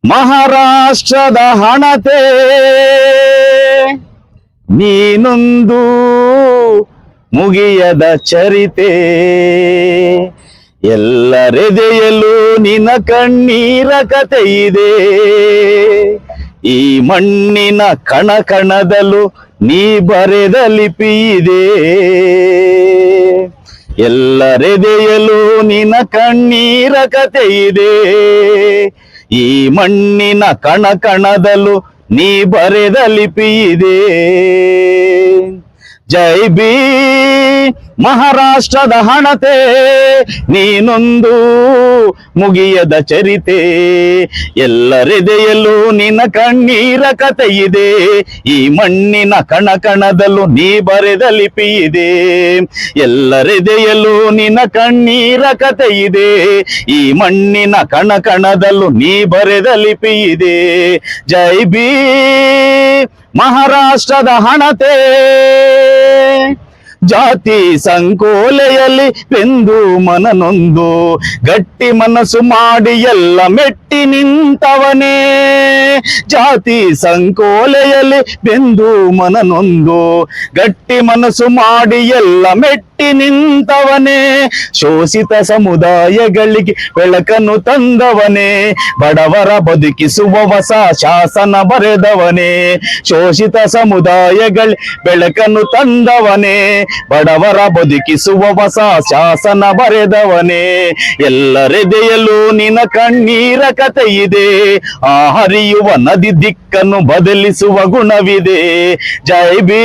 ಮಹಾರಾಷ್ಟ್ರದ ಹಣತೆ ನೀನೊಂದು ಮುಗಿಯದ ಚರಿತೆ, ಎಲ್ಲರೆದೆಯಲು ನಿನ್ನ ಕಣ್ಣೀರ ಕತೆ ಇದೆ. ಈ ಮಣ್ಣಿನ ಕಣ ಕಣದಲ್ಲೂ ನೀ ಬರೆದ ಲಿಪಿ ಇದೆ. ಎಲ್ಲರೆದೆಯಲು ನಿನ್ನ ಕಣ್ಣೀರ ಕತೆ ಇದೆ. ಈ ಮಣ್ಣಿನ ಕಣ ಕಣದಲ್ಲೂ ನೀ ಬರೆದ ಲಿಪಿ ಇದೆ. ಜೈ ಬಿ ಮಹಾರಾಷ್ಟ್ರದ ಹಣತೆ ನೀನೊಂದು ಮುಗಿಯದ ಚರಿತೆ, ಎಲ್ಲರೆದೆಯಲ್ಲೂ ನಿನ್ನ ಕಣ್ಣೀರ ಕತೆ ಇದೆ. ಈ ಮಣ್ಣಿನ ಕಣ ಕಣದಲ್ಲೂ ನೀ ಬರೆದ ಲಿಪಿ ಇದೆ. ಎಲ್ಲರೆದೆಯಲ್ಲೂ ನಿನ್ನ ಕಣ್ಣೀರ ಕತೆ ಇದೆ. ಈ ಮಣ್ಣಿನ ಕಣ ಕಣದಲ್ಲೂ ನೀ ಬರೆದ ಲಿಪಿ ಇದೆ. ಜೈ ಬಿ ಮಹಾರಾಷ್ಟ್ರದ ಹಣತೆ. ಜಾತಿ ಸಂಕೋಲೆಯಲ್ಲಿ ಬೆಂದು ಮನನೊಂದು ಗಟ್ಟಿ ಮನಸ್ಸು ಮಾಡಿ ಎಲ್ಲ ಮೆಟ್ಟಿ ನಿಂತವನೇ. ಜಾತಿ ಸಂಕೋಲೆಯಲ್ಲಿ ಬೆಂದು ಮನನೊಂದು ಗಟ್ಟಿ ಮನಸ್ಸು ಮಾಡಿ ಎಲ್ಲ ಮೆಟ್ಟಿ ನಿಂತವನೇ. ಶೋಷಿತ ಸಮುದಾಯಗಳಿಗೆ ಬೆಳಕನ್ನು ತಂದವನೇ, ಬಡವರ ಬದುಕಿಸುವ ಹೊಸ ಶಾಸನ ಬರೆದವನೇ. ಶೋಷಿತ ಸಮುದಾಯಗಳ ಬೆಳಕನ್ನು ತಂದವನೇ, ಬಡವರ ಬದುಕಿಸುವ ಹೊಸ ಶಾಸನ ಬರೆದವನೇ. ಎಲ್ಲರೆದೆಯಲು ನಿನ್ನ ಕಣ್ಣೀರ ಕತೆ ಇದೆ. ಆ ಹರಿಯುವ ನದಿ ದಿಕ್ಕನ್ನು ಬದಲಿಸುವ ಗುಣವಿದೆ. ಜೈ ಬಿ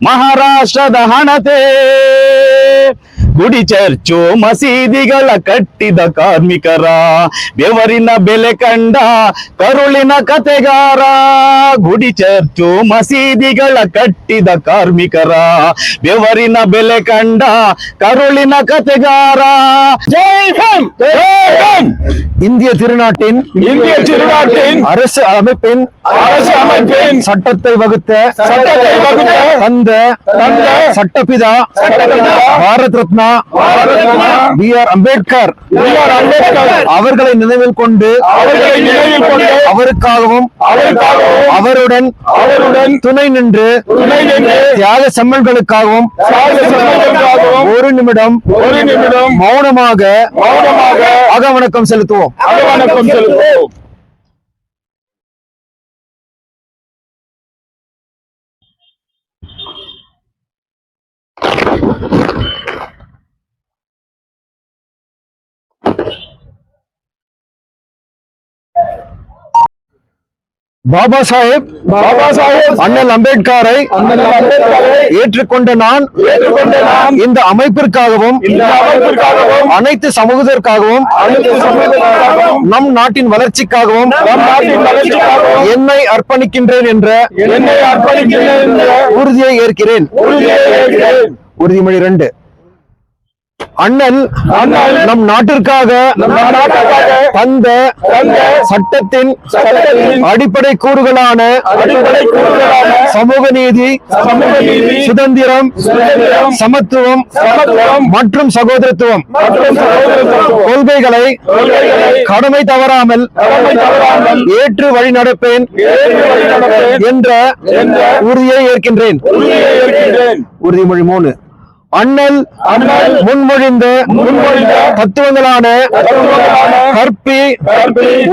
ಮಹಾರಾಷ್ಟ್ರದ ಹಣತೆ. ಗುಡಿ ಚರ್ಚು ಮಸೀದಿಗಳ ಕಟ್ಟಿದ ಕಾರ್ಮಿಕರ ಬೆವರಿನ ಬೆಲೆ ಕಂಡ ಕರುಳಿನ ಕತೆಗಾರ. ಗುಡಿ ಚರ್ಚು ಮಸೀದಿಗಳ ಕಟ್ಟಿದ ಕಾರ್ಮಿಕರ ಬೆವರಿನ ಬೆಲೆ ಕಂಡ கருளின இந்திய திருநாட்டின் அரசு அமைப்பின் சட்டத்தை வகுத்த தந்த சட்டபிதா பாரத் ரத்னா B.R. அம்பேத்கர் அவர்களை நினைவில் கொண்டு அவருக்காகவும் அவருடன் துணை நின்று தியாக செம்மல்களுக்காகவும் ஒரு நிமிடம் மௌனமாக அகவணக்கம் செலுத்துவோம். பாபா சாஹேப் அண்ணல் அம்பேத்கரை ஏற்றுக்கொண்ட நான் இந்த அமைப்பிற்காகவும் அனைத்து சமூகத்திற்காகவும் நம் நாட்டின் வளர்ச்சிக்காகவும் என்னை அர்ப்பணிக்கின்றேன் என்ற உறுதியை ஏற்கிறேன். உறுதிமொழி 2. அண்ணல் நம் நாட்டிற்காக தந்த சட்டத்தின் அடிப்படை கூறுகளான சமூக நீதி, சுதந்திரம், சமத்துவம் மற்றும் சகோதரத்துவம் கொள்கைகளை கடமை தவறாமல் ஏற்று வழி நடப்பேன் என்ற உறுதியை ஏற்கின்றேன். உறுதிமொழி 3. அண்ணல் முன்மொழிந்த தத்துவங்களான கற்பி,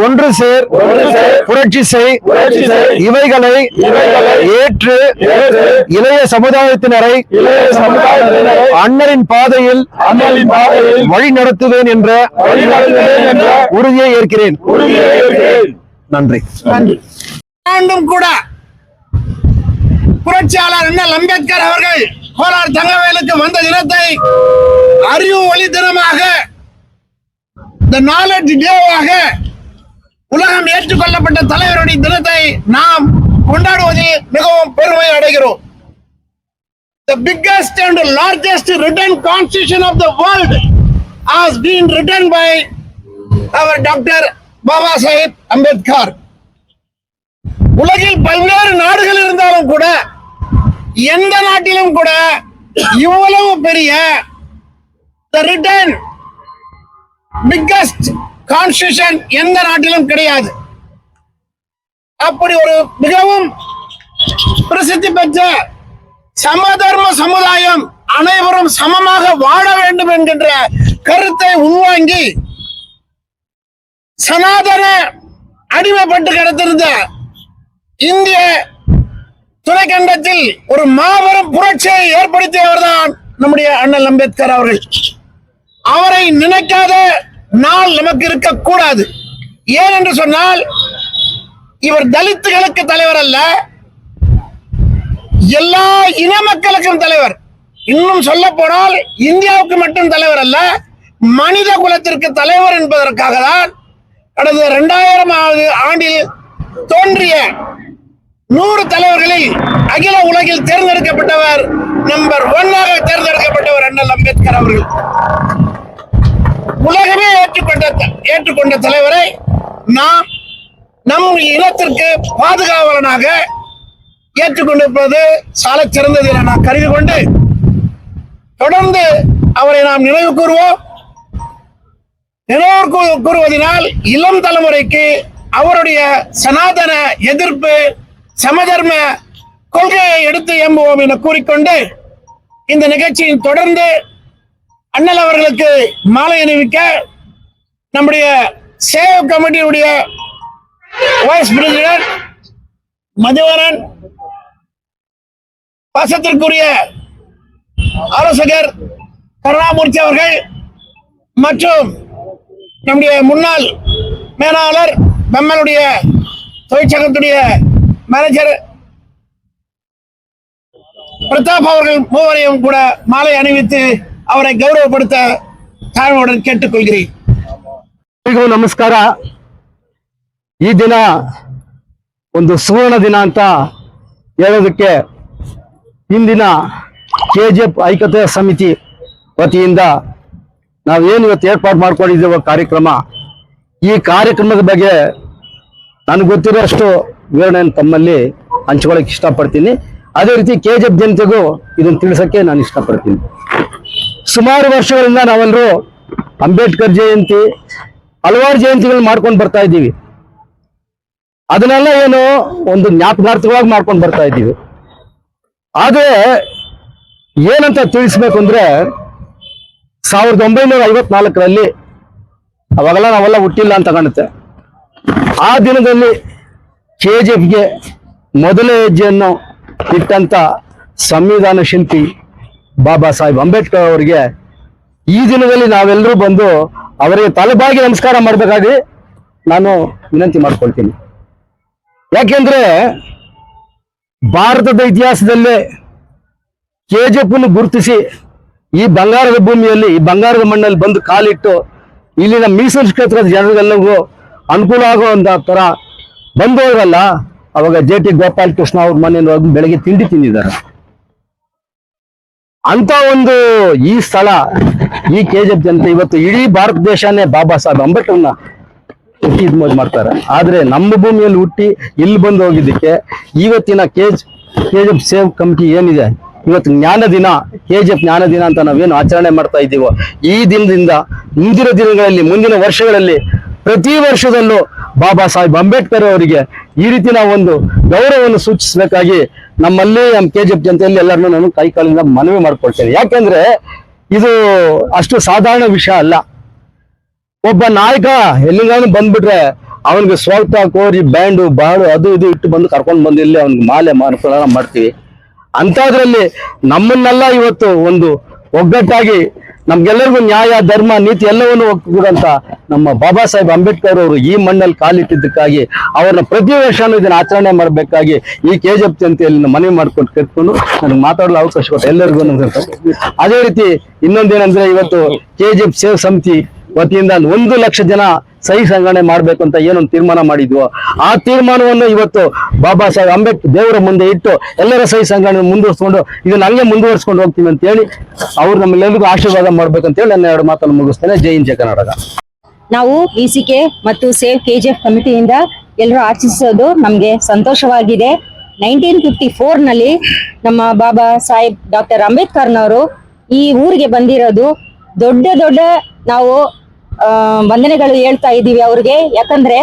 ஒன்று சேர், புரட்சி செய் இவைகளை ஏற்று இளைய சமுதாயத்தினரை அண்ணலின் பாதையில் வழி நடத்துவேன் என்ற உறுதியை ஏற்கிறேன். நன்றி. கூட புரட்சியாளர் அண்ணல் அம்பேத்கர் அவர்கள் கோலார் தங்கவேலுக்கு வந்த தினத்தை அறிவு ஒளி தினமாக, தி நாலெட்ஜ் டேவாக உலகம் ஏற்றுக்கொள்ளப்பட்ட தலைவருடைய தினத்தை நாம் கொண்டாடுவதில் மிகவும் பெருமை அடைகிறோம். The biggest and largest written constitution of the world has been written by our Dr. Baba Saheb Ambedkar. உலகில் பல்வேறு நாடுகள் இருந்தாலும் கூட எந்த நாட்டிலும் கூட இவ்வளவு பெரிய ரிட்டன் பிக்கஸ்ட் கான்ஸ்டிடியூஷன் எந்த நாட்டிலும் கிடையாது. அப்படி ஒரு மிகவும் பிரசித்தி பெற்ற சமதர்ம சமுதாயம் அனைவரும் சமமாக வாழ வேண்டும் என்கின்ற கருத்தை உள்வாங்கி சனாதன அடிமைப்பட்டு கிடத்திருந்த இந்திய துணைக்கண்டத்தில் ஒரு மாபெரும் புரட்சியை ஏற்படுத்தியவர்தான் நம்முடைய அண்ணல் அம்பேத்கர் அவர்கள். அவரை நினைக்காத நாள் நமக்கு இருக்கக்கூடாது. ஏன் என்று சொன்னால், இவர் தலித்துகளுக்கு தலைவர் அல்ல, எல்லா இன மக்களுக்கும் தலைவர். இன்னும் சொல்ல போனால் இந்தியாவுக்கு மட்டும் தலைவர் அல்ல, மனித குலத்திற்கு தலைவர் என்பதற்காக தான் கடந்த 2000ஆவது ஆண்டில் தோன்றிய 100 தலைவர்களில் அகில உலகில் தேர்ந்தெடுக்கப்பட்டவர், நம்பர் 1 தேர்ந்தெடுக்கப்பட்டவர் அண்ணல் அம்பேத்கர் அவர்கள். உலகமே ஏற்றுக்கொண்ட தலைவரை நாம் நம் இனத்திற்கு பாதுகாவலனாக ஏற்றுக்கொண்டிருப்பது சால சிறந்தது என நான் கருதி கொண்டு தொடர்ந்து அவரை நாம் நினைவு கூறுவோம். நினைவு கூறுவதனால் இளம் தலைமுறைக்கு அவருடைய சனாதன எதிர்ப்பு, சமதர்ம கொள்கையை எடுத்து எம்புவோம் என கூறிக்கொண்டு இந்த நிகழ்ச்சியில் தொடர்ந்து அண்ணல் அவர்களுக்கு மாலை அணிவிக்க நம்முடைய சேவ் கமிட்டியுடைய வைஸ் பிரசிடென்ட் மதிவரன், பாசத்திற்குரிய ஆலோசகர் கருணாமூர்த்தி அவர்கள் மற்றும் நம்முடைய முன்னாள் மேலாளர் பெம்மலுடைய தொழிற்சங்கத்துடைய மேனேஜர் பிரதாப் அவர்கள் மூவரையும் கூட மாலை அணிவித்து ಅವರ ಗೌರವಪಡುತ್ತಾ ತಾಳ್ಮೆಯನ್ನು ಕೇಳಿಕೊಳ್ಳ್கிறேன். ಎಲ್ಲರಿಗೂ ನಮಸ್ಕಾರ. ಈ ದಿನ ಒಂದು ಸುವರ್ಣ ದಿನ ಅಂತ ಹೇಳೋದಕ್ಕೆ ಇಂದಿನ ಕೆಜಿಎಫ್ ಐಕ್ಯತಾ ಸಮಿತಿ ವತಿಯಿಂದ ನಾವೇನು ಇವತ್ತು ಏರ್ಪಾಡು ಮಾಡ್ಕೊಂಡಿದ್ದೇವೆ ಕಾರ್ಯಕ್ರಮ, ಈ ಕಾರ್ಯಕ್ರಮದ ಬಗ್ಗೆ ನನಗೆ ಗೊತ್ತಿರೋಷ್ಟು ವಿವರಣೆಯನ್ನು ತಮ್ಮಲ್ಲಿ ಹಂಚ್ಕೊಳ್ಳೋಕೆ ಇಷ್ಟಪಡ್ತೀನಿ. ಅದೇ ರೀತಿ ಕೆಜಿಎಫ್ ಜನತೆಗೂ ಇದನ್ನು ತಿಳಿಸೋಕ್ಕೆ ನಾನು ಇಷ್ಟಪಡ್ತೀನಿ. ಸುಮಾರು ವರ್ಷಗಳಿಂದ ನಾವೆಲ್ಲರೂ ಅಂಬೇಡ್ಕರ್ ಜಯಂತಿ, ಹಲವಾರು ಜಯಂತಿಗಳನ್ನ ಮಾಡ್ಕೊಂಡು ಬರ್ತಾ ಇದ್ದೀವಿ. ಅದನ್ನೆಲ್ಲ ಏನು ಒಂದು ಜ್ಞಾಪಕಾರ್ಥವಾಗಿ ಮಾಡ್ಕೊಂಡು ಬರ್ತಾ ಇದ್ದೀವಿ. ಆದ್ರೆ ಏನಂತ ತಿಳಿಸ್ಬೇಕು ಅಂದ್ರೆ 1954ರಲ್ಲಿ, ಅವಾಗೆಲ್ಲ ನಾವೆಲ್ಲ ಹುಟ್ಟಿಲ್ಲ ಅಂತ ಕಾಣುತ್ತೆ, ಆ ದಿನದಲ್ಲಿ ಕೆಜಿಎಫ್ಗೆ ಮೊದಲ ಹೆಜ್ಜೆಯನ್ನು ಇಟ್ಟಂತ ಸಂವಿಧಾನ ಶಿಲ್ಪಿ ಬಾಬಾ ಸಾಹೇಬ್ ಅಂಬೇಡ್ಕರ್ ಅವರಿಗೆ ಈ ದಿನದಲ್ಲಿ ನಾವೆಲ್ಲರೂ ಬಂದು ಅವರಿಗೆ ತಲೆಬಾಗಿ ನಮಸ್ಕಾರ ಮಾಡಬೇಕಾಗಿ ನಾನು ವಿನಂತಿ ಮಾಡ್ಕೊಳ್ತೀನಿ. ಯಾಕೆಂದ್ರೆ ಭಾರತದ ಇತಿಹಾಸದಲ್ಲೇ ಕೆಜಿಎಫ್ ಅನ್ನು ಗುರುತಿಸಿ ಈ ಬಂಗಾರದ ಭೂಮಿಯಲ್ಲಿ, ಈ ಬಂಗಾರದ ಮಣ್ಣಲ್ಲಿ ಬಂದು ಕಾಲಿಟ್ಟು ಇಲ್ಲಿನ ಮೀಸಲು ಕ್ಷೇತ್ರದ ಜನರಿಗೆಲ್ಲರಿಗೂ ಅನುಕೂಲ ಆಗುವಂತ ತರ ಬಂದವರಲ್ಲ, ಅವಾಗ JT ಗೋಪಾಲ್ ಕೃಷ್ಣ ಅವ್ರ ಮನೆಯಲ್ಲಿ ಹೋಗಿ ಬೆಳಗ್ಗೆ ತಿಂಡಿ ತಿಂದಿದ್ದಾರೆ. ಅಂತ ಒಂದು ಈ ಸ್ಥಳ, ಈ ಕೆಜಿಎಫ್ ಜನತೆ ಇವತ್ತು ಇಡೀ ಭಾರತ ದೇಶನೇ ಬಾಬಾ ಸಾಹೇಬ್ ಅಂಬೇಡ್ಕರ್ನ ಹುಟ್ಟಿ ಇದ್ ಮಾಡ್ತಾರೆ. ಆದ್ರೆ ನಮ್ಮ ಭೂಮಿಯಲ್ಲಿ ಹುಟ್ಟಿ ಇಲ್ಲಿ ಬಂದು ಹೋಗಿದ್ದಕ್ಕೆ ಇವತ್ತಿನ ಕೆಜಿಎಫ್ ಸೇವ್ ಕಮಿಟಿ ಏನಿದೆ, ಇವತ್ತು ಜ್ಞಾನ ದಿನ, ಕೆಜಿಎಫ್ ಜ್ಞಾನ ದಿನ ಅಂತ ನಾವೇನು ಆಚರಣೆ ಮಾಡ್ತಾ ಇದ್ದೀವೋ, ಈ ದಿನದಿಂದ ಮುಂದಿನ ದಿನಗಳಲ್ಲಿ, ಮುಂದಿನ ವರ್ಷಗಳಲ್ಲಿ ಪ್ರತಿ ವರ್ಷದಲ್ಲೂ ಬಾಬಾ ಸಾಹೇಬ್ ಅಂಬೇಡ್ಕರ್ ಅವರಿಗೆ ಈ ರೀತಿ ನಾವು ಒಂದು ಗೌರವವನ್ನು ಸೂಚಿಸಬೇಕಾಗಿ ನಮ್ಮಲ್ಲಿ ನಮ್ಮ ಕೆಜಿಎಫ್ ಜನತೆಯಲ್ಲಿ ಎಲ್ಲರನ್ನೂ ನಾನು ಕೈಕಾಲಿಂದ ಮನವಿ ಮಾಡ್ಕೊಳ್ತೇನೆ. ಯಾಕೆಂದ್ರೆ ಇದು ಅಷ್ಟು ಸಾಧಾರಣ ವಿಷಯ ಅಲ್ಲ. ಒಬ್ಬ ನಾಯಕ ಎಲ್ಲಿಂಗಾನು ಬಂದ್ಬಿಟ್ರೆ ಅವನಿಗೆ ಸ್ವಾಗತ ಕೋರಿ ಬ್ಯಾಂಡು ಬಾಳು ಅದು ಇದು ಇಟ್ಟು ಬಂದು ಕರ್ಕೊಂಡು ಬಂದು ಇಲ್ಲಿ ಅವನಿಗೆ ಮಾಲೆ ಅನುಕೂಲ ಮಾಡ್ತೀವಿ. ಅಂತದ್ರಲ್ಲಿ ನಮ್ಮನ್ನೆಲ್ಲ ಇವತ್ತು ಒಂದು ಒಗ್ಗಟ್ಟಾಗಿ ನಮ್ಗೆಲ್ಲರಿಗೂ ನ್ಯಾಯ, ಧರ್ಮ, ನೀತಿ ಎಲ್ಲವನ್ನು ಒಗ್ಗೂಡಂತ ನಮ್ಮ ಬಾಬಾ ಸಾಹೇಬ್ ಅಂಬೇಡ್ಕರ್ ಅವರು ಈ ಮಣ್ಣಲ್ಲಿ ಕಾಲಿಟ್ಟಿದ್ದಕ್ಕಾಗಿ ಅವ್ರನ್ನ ಪ್ರತಿ ವರ್ಷನೂ ಇದನ್ನ ಆಚರಣೆ ಮಾಡಬೇಕಾಗಿ ಈ ಕೆಜಿಎಫ್ ಜನತೆಯಲ್ಲಿ ಮನವಿ ಮಾಡ್ಕೊಂಡು ಕೇಳ್ಕೊಂಡು ನನಗೆ ಮಾತಾಡಲು ಅವಕಾಶ ಕೊಟ್ಟು ಎಲ್ಲರಿಗೂ. ಅದೇ ರೀತಿ ಇನ್ನೊಂದೇನಂದ್ರೆ, ಇವತ್ತು ಕೆಜಿಎಫ್ ಸೇವ್ ಸಮಿತಿ ವತಿಯಿಂದ 1 ಲಕ್ಷ ಜನ ಸಹಿ ಸಂಗ್ರಹಣೆ ಮಾಡ್ಬೇಕು ಅಂತ ಏನೊಂದು ತೀರ್ಮಾನ ಮಾಡಿದ್ವು, ಆ ತೀರ್ಮಾನವನ್ನು ಇವತ್ತು ಬಾಬಾ ಸಾಹೇಬ್ ಅಂಬೇಡ್ಕರ್ ದೇವರ ಮುಂದೆ ಇಟ್ಟು ಎಲ್ಲರ ಸಹಿ ಸಂಗ್ರಹಣೆ ಮುಂದುವರ್ಸ್ಕೊಂಡು ಇದನ್ನ ಹಂಗೆ ಮುಂದುವರ್ಸ್ಕೊಂಡು ಹೋಗ್ತೀವಿ ಅಂತ ಹೇಳಿ ಅವ್ರು ನಮ್ಮೆಲ್ಲರಿಗೂ ಆಶೀರ್ವಾದ ಮಾಡ್ಬೇಕಂತ ಹೇಳಿ ನನ್ನ 2 ಮಾತನ್ನು ಮುಗಿಸ್ತೇನೆ. ಜೈ ಹಿಂದ್, ಜೈ ಕರ್ನಾಟಕ. ನಾವು ಇಸಿಕೆ ಮತ್ತು ಸೇವ್ ಕೆಜಿಎಫ್ ಕಮಿಟಿಯಿಂದ ಎಲ್ಲರೂ ಆಚರಿಸೋದು ನಮ್ಗೆ ಸಂತೋಷವಾಗಿದೆ. 1954 ನಲ್ಲಿ ನಮ್ಮ ಬಾಬಾ ಸಾಹೇಬ್ ಡಾಕ್ಟರ್ ಅಂಬೇಡ್ಕರ್ನವರು ಈ ಊರಿಗೆ ಬಂದಿರೋದು. ದೊಡ್ಡ ನಾವು ವಂದನೆಗಳು ಹೇಳ್ತಾ ಇದ್ದೀವಿ ಅವ್ರಿಗೆ. ಯಾಕಂದ್ರೆ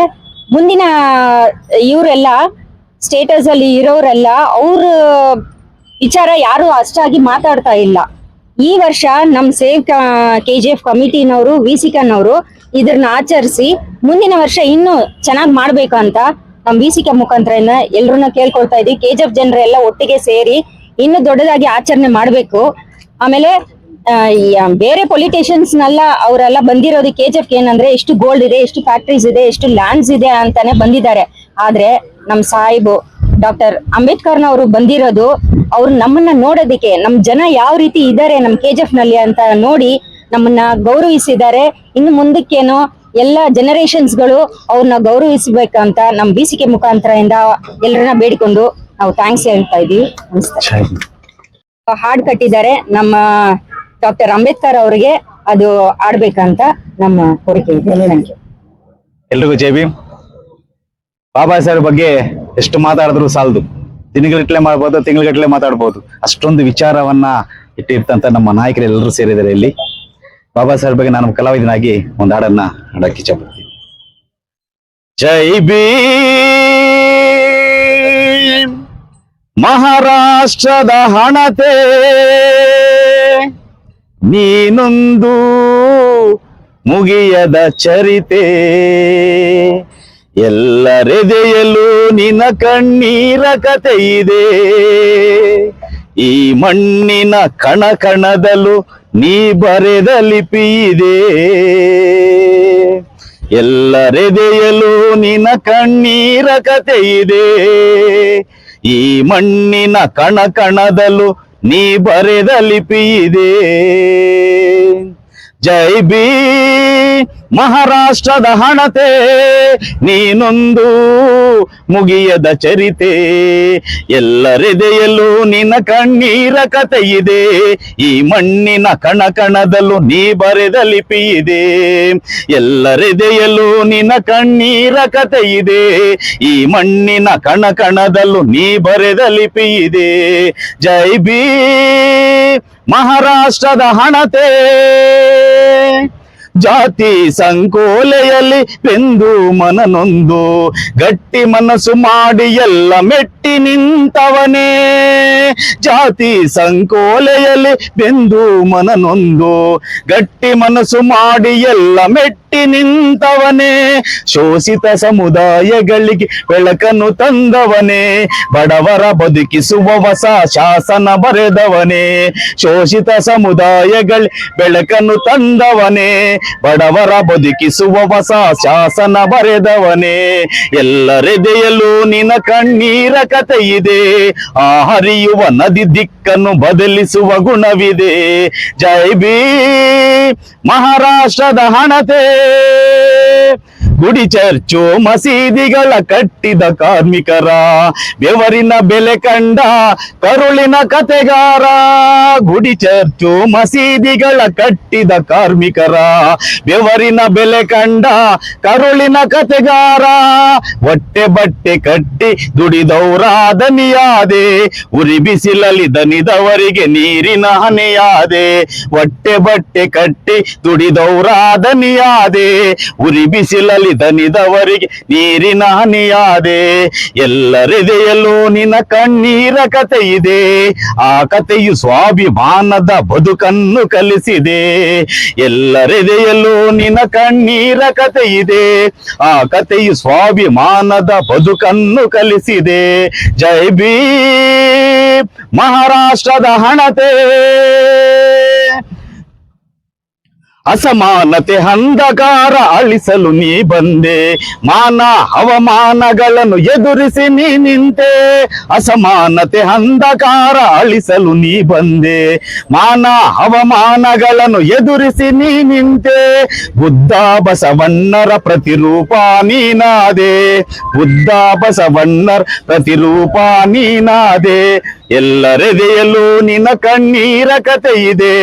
ಮುಂದಿನ ಇವರೆಲ್ಲ ಸ್ಟೇಟಸ್ ಅಲ್ಲಿ ಇರೋರೆಲ್ಲ ಅವ್ರ ವಿಚಾರ ಯಾರು ಅಷ್ಟಾಗಿ ಮಾತಾಡ್ತಾ ಇಲ್ಲ. ಈ ವರ್ಷ ನಮ್ ಸೇವ್ KGF ಕಮಿಟಿನವರು ವಿಸಿಕನವರು ಇದನ್ನ ಆಚರಿಸಿ ಮುಂದಿನ ವರ್ಷ ಇನ್ನೂ ಚೆನ್ನಾಗಿ ಮಾಡ್ಬೇಕಂತ ನಮ್ ವಿಸಿಕ ಮುಖಾಂತರದಿಂದ ಎಲ್ರನ್ನ ಕೇಳ್ಕೊಳ್ತಾ ಇದೀವಿ. KGF ಜನರೆಲ್ಲ ಒಟ್ಟಿಗೆ ಸೇರಿ ಇನ್ನು ದೊಡ್ಡದಾಗಿ ಆಚರಣೆ ಮಾಡ್ಬೇಕು. ಆಮೇಲೆ ಬೇರೆ ಪೊಲಿಟಿಷಿಯನ್ಸ್ನೆಲ್ಲ ಅವರೆಲ್ಲ ಬಂದಿರೋದು KGF ಏನಂದ್ರೆ ಎಷ್ಟು ಗೋಲ್ಡ್ ಇದೆ, ಎಷ್ಟು ಫ್ಯಾಕ್ಟ್ರೀಸ್ ಇದೆ, ಎಷ್ಟು ಲ್ಯಾಂಡ್ಸ್ ಇದೆ ಅಂತಾನೆ ಬಂದಿದ್ದಾರೆ. ಆದ್ರೆ ನಮ್ ಸಾಹೇಬು ಡಾಕ್ಟರ್ ಅಂಬೇಡ್ಕರ್ನವರು ಬಂದಿರೋದು ಅವ್ರು ನಮ್ಮನ್ನ ನೋಡೋದಿಕ್ಕೆ, ನಮ್ ಜನ ಯಾವ ರೀತಿ ಇದ್ದಾರೆ ನಮ್ KGF ನಲ್ಲಿ ಅಂತ ನೋಡಿ ನಮ್ಮನ್ನ ಗೌರವಿಸಿದ್ದಾರೆ. ಇನ್ನು ಮುಂದಕ್ಕೇನೋ ಎಲ್ಲ ಜನರೇಷನ್ಸ್ ಗಳು ಅವ್ರನ್ನ ಗೌರವಿಸಬೇಕಂತ ನಮ್ BCK ಮುಖಾಂತರದಿಂದ ಎಲ್ಲರನ್ನ ಬೇಡಿಕೊಂಡು ನಾವು ಥ್ಯಾಂಕ್ಸ್ ಹೇಳ್ತಾ ಇದೀವಿ. ಹಾಡ್ ಕಟ್ಟಿದ್ದಾರೆ ನಮ್ಮ ಡಾಕ್ಟರ್ ಅಂಬೇಡ್ಕರ್ ಅವರಿಗೆ, ಅದು ಆಡ್ಬೇಕಂತ ನಮ್ಮ ಕೋರಿಕೆ ಇದೆ. Thank you. ಎಲ್ರಿಗೂ ಜೈ ಭೀಮ್. ಬಾಬಾ ಸಾಹೇಬ್ ಬಗ್ಗೆ ಎಷ್ಟು ಮಾತಾಡಿದ್ರು ಸಾಲದು. ದಿನಗಟ್ಟಲೆ ಮಾಡ್ಬೋದು, ತಿಂಗಳಗಟ್ಟಲೆ ಮಾತಾಡ್ಬೋದು. ಅಷ್ಟೊಂದು ವಿಚಾರವನ್ನ ಇಟ್ಟಿರ್ತಂತ ನಮ್ಮ ನಾಯಕರು ಎಲ್ಲರೂ ಸೇರಿದ್ದಾರೆ ಇಲ್ಲಿ. ಬಾಬಾ ಸಾಹೇಬ್ ಬಗ್ಗೆ ನಾನು ಕಲಾವಿದನಾಗಿ ಒಂದು ಹಾಡನ್ನ ಹಾಡಕ್ಕೆ ಇಷ್ಟಪಡ್ತೀನಿ. ಜೈ ಭೀಮ್ ಮಹಾರಾಷ್ಟ್ರದ ಹಣತೆ, ನೀನೊಂದು ಮುಗಿಯದ ಚರಿತೆ, ಎಲ್ಲರೆದೆಯಲ್ಲೂ ನಿನ್ನ ಕಣ್ಣೀರ ಕತೆ ಇದೆ, ಈ ಮಣ್ಣಿನ ಕಣ ಕಣದಲ್ಲೂ ನೀ ಬರೆದ ಲಿಪಿ ಇದೆ, ಎಲ್ಲರೆದೆಯಲ್ಲೂ ನಿನ್ನ ಕಣ್ಣೀರ ಕತೆ ಇದೆ, ಈ ಮಣ್ಣಿನ ಕಣ ಕಣದಲ್ಲೂ ನೀ ಬರೆದ ಲಿಪಿ ಇದೆ. ಜೈ ಭೀಮ್ ಮಹಾರಾಷ್ಟ್ರದ ಹಣತೆ, ನೀನೊಂದು ಮುಗಿಯದ ಚರಿತೆ, ಎಲ್ಲರೆದೆಯಲ್ಲೂ ನಿನ್ನ ಕಣ್ಣೀರ ಕತೆ ಇದೆ, ಈ ಮಣ್ಣಿನ ಕಣ ಕಣದಲ್ಲೂ ನೀ ಬರೆದ ಲಿಪಿ ಇದೆ, ಎಲ್ಲರೆದೆಯಲ್ಲೂ ನಿನ್ನ ಕಣ್ಣೀರ ಕತೆ ಇದೆ, ಈ ಮಣ್ಣಿನ ಕಣ ಕಣದಲ್ಲೂ ನೀ ಬರೆದ ಲಿಪಿ ಇದೆ. ಜೈ ಭೀಮ್ ಮಹಾರಾಷ್ಟ್ರದ ಹಣತೆ, ಜಾತಿ ಸಂಕೋಲೆಯಲ್ಲಿ ಬೆಂದು ಮನನೊಂದು, ಗಟ್ಟಿ ಮನಸ್ಸು ಮಾಡಿ ಎಲ್ಲ ಮೆಟ್ಟಿ ನಿಂತವನೇ, ಜಾತಿ ಸಂಕೋಲೆಯಲ್ಲಿ ಬೆಂದು ಮನನೊಂದು, ಗಟ್ಟಿ ಮನಸ್ಸು ಮಾಡಿ ಎಲ್ಲ ಮೆಟ್ಟಿ ನಿಂತವನೇ, ಶೋಷಿತ ಸಮುದಾಯಗಳಿಗೆ ಬೆಳಕನ್ನು ತಂದವನೇ, ಬಡವರ ಬದುಕಿಸುವ ಹೊಸ ಶಾಸನ ಬರೆದವನೇ, ಶೋಷಿತ ಸಮುದಾಯಗಳ ಬೆಳಕನ್ನು ತಂದವನೇ, ಬಡವರ ಬದುಕಿಸುವ ಹೊಸ ಶಾಸನ ಬರೆದವನೇ, ಎಲ್ಲರೆದೆಯಲ್ಲೂ ನಿನ್ನ ಕಣ್ಣೀರ ಕತೆ ಇದೆ, ಆ ಹರಿಯುವ ನದಿ ದಿಕ್ಕನ್ನು ಬದಲಿಸುವ ಗುಣವಿದೆ. ಜೈ ಭೀಮ್ ಮಹಾರಾಷ್ಟ್ರದ ಹಣತೆ, ಗುಡಿ ಚರ್ಚು ಮಸೀದಿಗಳ ಕಟ್ಟಿದ ಕಾರ್ಮಿಕರ, ಬೆವರಿನ ಬೆಲೆ ಕಂಡ ಕರುಳಿನ ಕತೆಗಾರ, ಗುಡಿ ಚರ್ಚು ಮಸೀದಿಗಳ ಕಟ್ಟಿದ ಕಾರ್ಮಿಕರ, ಬೆವರಿನ ಬೆಲೆ ಕಂಡ ಕರುಳಿನ ಕತೆಗಾರ, ಹೊಟ್ಟೆ ಬಟ್ಟೆ ಕಟ್ಟಿ ದುಡಿದವರ ದನಿಯಾದೆ, ಉರಿ ಬಿಸಿಲಲ್ಲಿ ದನಿದವರಿಗೆ ನೀರಿನ ಹನೆಯಾದೆ, ಹೊಟ್ಟೆ ಬಟ್ಟೆ ಕಟ್ಟಿ ದುಡಿದವರ ದನಿಯಾದೆ, ಉರಿ ಬಿಸಿಲಲ್ಲಿ ದನಿದವರಿಗೆ ನೀರಿನ ಹನಿಯಾದೆ, ಎಲ್ಲರೆದೆಯಲ್ಲೂ ನಿನ್ನ ಕಣ್ಣೀರ ಕತೆ ಇದೆ, ಆ ಕತೆಯು ಸ್ವಾಭಿಮಾನದ ಬದುಕನ್ನು ಕಲಿಸಿದೆ, ಎಲ್ಲರೆದೆಯಲ್ಲೂ ನಿನ್ನ ಕಣ್ಣೀರ ಕತೆ ಇದೆ, ಆ ಕತೆಯು ಸ್ವಾಭಿಮಾನದ ಬದುಕನ್ನು ಕಲಿಸಿದೆ. ಜೈ ಭೀಮ್ ಮಹಾರಾಷ್ಟ್ರದ ಹಣತೆ, ಅಸಮಾನತೆ ಅಂಧಕಾರ ಅಳಿಸಲು ನೀ ಬಂದೆ, ಮಾನ ಹವಾಮಾನಗಳನ್ನು ಎದುರಿಸಿ ನೀ ನಿಂತೆ, ಅಸಮಾನತೆ ಅಂಧಕಾರ ಅಳಿಸಲು ನೀ ಬಂದೆ, ಮಾನ ಹವಾಮಾನಗಳನ್ನು ಎದುರಿಸಿ ನೀ ನಿಂತೆ, ಬುದ್ಧ ಬಸವಣ್ಣರ ಪ್ರತಿರೂಪ ನೀನಾದೆ, ಬುದ್ಧ ಬಸವಣ್ಣರ ಪ್ರತಿರೂಪ ನೀನಾದೆ, ಎಲ್ಲರೆದೆಯಲ್ಲೂ ನಿನ್ನ ಕಣ್ಣೀರ ಕತೆ ಇದೆ,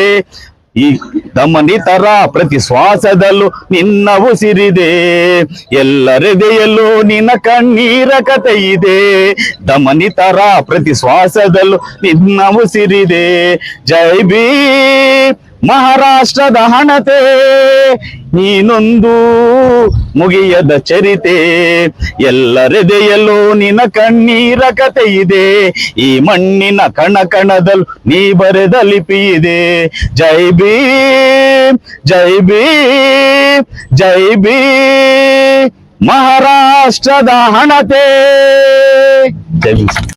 ಈ ದಮನಿತರ ಪ್ರತಿ ಶ್ವಾಸದಲ್ಲೂ ನಿನ್ನ ಉಸಿರಿದೆ, ಎಲ್ಲರೆದೆಯಲ್ಲೂ ನಿನ್ನ ಕಣ್ಣೀರ ಕತೆ ಇದೆ, ದಮನಿತರ ಪ್ರತಿ ಶ್ವಾಸದಲ್ಲೂ ನಿನ್ನ ಉಸಿರಿದೆ. ಜೈ ಭೀಮ್ ಮಹಾರಾಷ್ಟ್ರದ ಹಣತೆ ನೀನೊಂದು ಮುಗಿಯದ ಚರಿತೆ, ಎಲ್ಲರೆದೆಯಲ್ಲೂ ನಿನ್ನ ಕಣ್ಣೀರ ಕತೆ ಇದೆ, ಈ ಮಣ್ಣಿನ ಕಣ ಕಣದಲ್ಲೂ ನೀ ಬರೆದ ಲಿಪಿ ಇದೆ. ಜೈ ಭೀಮ್ ಜೈ ಭೀಮ್ ಜೈ ಭೀಮ್ ಮಹಾರಾಷ್ಟ್ರದ ಹಣತೆ. ಜೈ ಭೀಮ್.